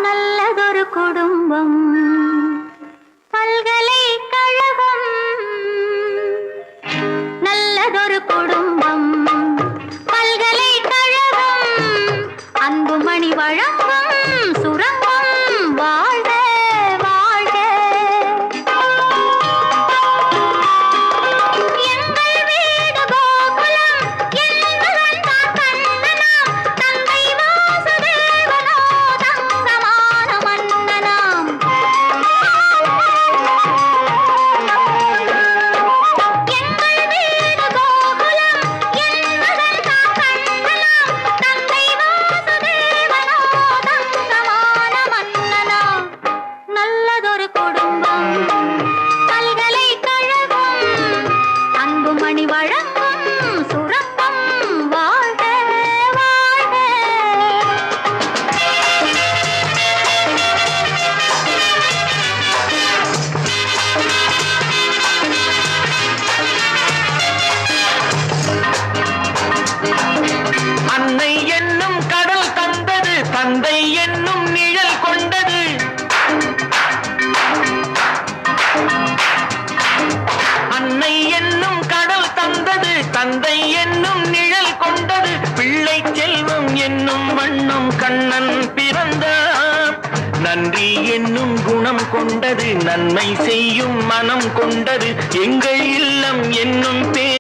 நல்லதொரு குடும்பம் பல்கலைக்கழகம் நல்லதொரு குடும்பம் பல்கலைக்கழகம் அன்புமணி வழங்கும் சுரங்கம் வாழ்க வாழ்க எங்கள் வீடு கோகுலம் என்பதன் கண்ணனாம் தந்தை வாசுதேவனோ தங்கமான மன்னனாம் எங்கள் வீடு கோகுலம் என்பதன் கண்ணனாம் தந்தை வாசுதேவனோ தங்கமான மன்னனாம் நல்லதொரு குடும்பம் பல்கலைக்கழகம் அன்புமணி வழங்கும் சுரங்கம் வாழ்க வாழ்க அன்னை என்னும் கடல் தந்தது, தந்தை என்னும் நிழல் கொண்டது. அன்னை என்னும் கடல் தந்தது, தந்தை என்னும் நிழல் கொண்டது. பிள்ளை செல்வம் என்னும் வண்ணம் கண்ணன் பிறந்தார். நன்றி என்னும் குணம் கொண்டது, நன்மை செய்யும் மனம் கொண்டது. எங்கள் இல்லம் என்னும்